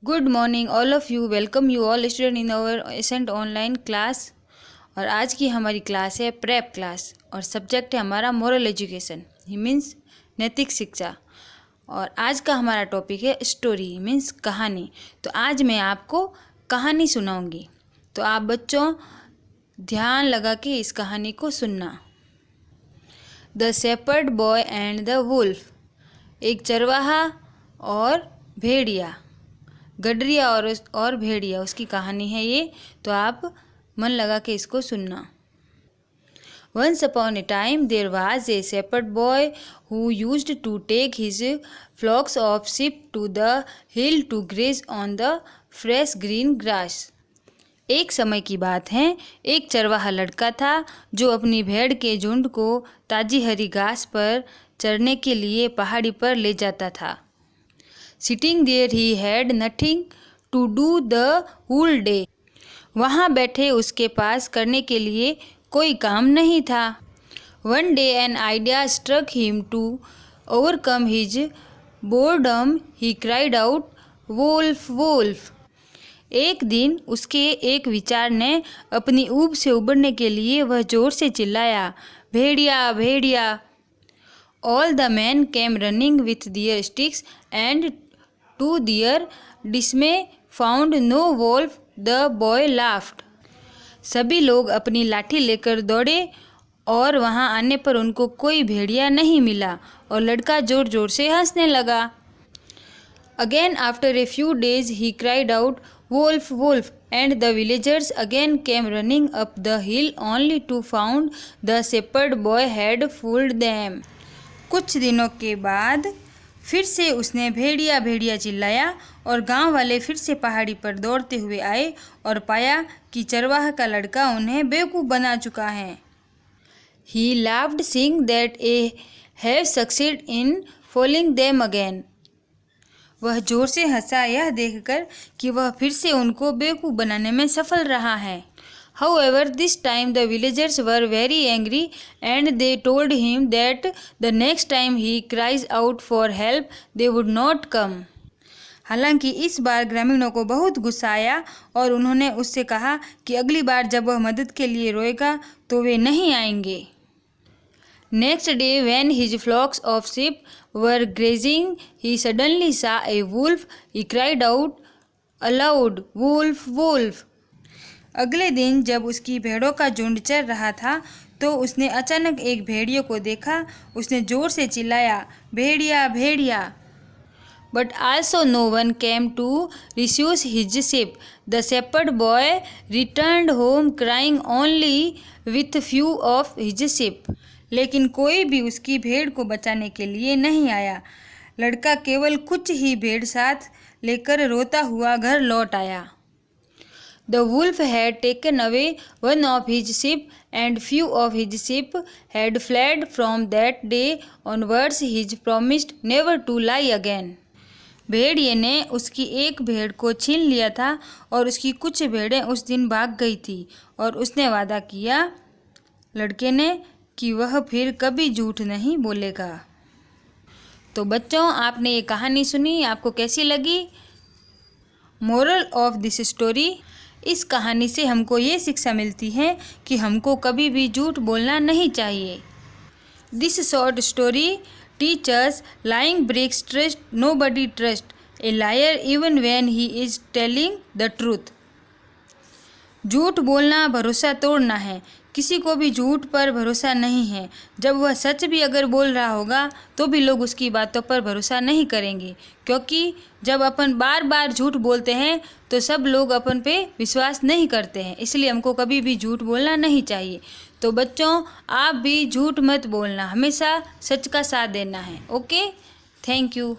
Good morning all of you. Welcome you all student in our ascent online class. और आज की हमारी class है प्रेप क्लास और सब्जेक्ट है हमारा मोरल एजुकेशन ही मीन्स नैतिक शिक्षा। और आज का हमारा टॉपिक है स्टोरी मीन्स कहानी। तो आज मैं आपको कहानी सुनाऊंगी, तो आप बच्चों ध्यान लगा के इस कहानी को सुनना। The shepherd boy and the wolf. एक चरवाहा और भेड़िया, गडरिया और भेड़िया, उसकी कहानी है ये। तो आप मन लगा के इसको सुनना। Once upon a time there was a shepherd boy who used to take his flocks of sheep to the hill to graze on the fresh green grass. एक समय की बात है, एक चरवाहा लड़का था जो अपनी भेड़ के झुंड को ताजी हरी घास पर चरने के लिए पहाड़ी पर ले जाता था। Sitting there he had nothing to do the whole day. वहाँ बैठे उसके पास करने के लिए कोई काम नहीं था। One day an idea struck him to overcome his boredom. He cried out, "Wolf, wolf!" एक दिन उसके एक विचार ने अपनी ऊब से उबरने के लिए वह जोर से चिल्लाया, भेड़िया, भेड़िया! All the men came running with their sticks and to their dismay found no wolf. The boy laughed. सभी लोग अपनी लाठी लेकर दौड़े और वहां आने पर उनको कोई भेड़िया नहीं मिला और लड़का जोर जोर से हंसने लगा। Again after a few days he cried out, "Wolf, wolf!" and the villagers again came running up the hill only to find the shepherd boy had fooled them. कुछ दिनों के बाद फिर से उसने भेड़िया, भेड़िया चिल्लाया और गांव वाले फिर से पहाड़ी पर दौड़ते हुए आए और पाया कि चरवाहा का लड़का उन्हें बेवकूफ़ बना चुका है। He laughed, seeing that they have succeeded in fooling them again. वह जोर से हंसा यह देखकर कि वह फिर से उनको बेवकूफ़ बनाने में सफल रहा है। However, this time the villagers were very angry and they told him that the next time he cries out for help, they would not come. हालांकि इस बार ग्रामीणों को बहुत गुस्सा आया और उन्होंने उससे कहा कि अगली बार जब वह मदद के लिए रोएगा तो वे नहीं आएंगे। Next day when his flocks of sheep were grazing, he suddenly saw a wolf. He cried out aloud, "Wolf, wolf!" अगले दिन जब उसकी भेड़ों का झुंड चर रहा था तो उसने अचानक एक भेड़िए को देखा। उसने जोर से चिल्लाया, भेड़िया, भेड़िया! But also no one came to rescue his sheep. The shepherd boy returned home crying only with few of his sheep. लेकिन कोई भी उसकी भेड़ को बचाने के लिए नहीं आया। लड़का केवल कुछ ही भेड़ साथ लेकर रोता हुआ घर लौट आया। The wolf had taken away one of his sheep and few of his sheep had fled. From that day onwards he promised never to lie again. भेड़िए ने उसकी एक भेड़ को छीन लिया था और उसकी कुछ भेड़ें उस दिन भाग गई थी और उसने वादा किया, लड़के ने, कि वह फिर कभी झूठ नहीं बोलेगा। तो बच्चों, आपने ये कहानी सुनी, आपको कैसी लगी? मोरल ऑफ दिस स्टोरी, इस कहानी से हमको ये शिक्षा मिलती है कि हमको कभी भी झूठ बोलना नहीं चाहिए। This short story teachers lying breaks trust, nobody trust a liar even when he is telling the truth. झूठ बोलना भरोसा तोड़ना है। किसी को भी झूठ पर भरोसा नहीं है। जब वह सच भी अगर बोल रहा होगा तो भी लोग उसकी बातों पर भरोसा नहीं करेंगे, क्योंकि जब अपन बार बार झूठ बोलते हैं तो सब लोग अपन पे विश्वास नहीं करते हैं। इसलिए हमको कभी भी झूठ बोलना नहीं चाहिए। तो बच्चों, आप भी झूठ मत बोलना, हमेशा सच का साथ देना है। Okay, thank you.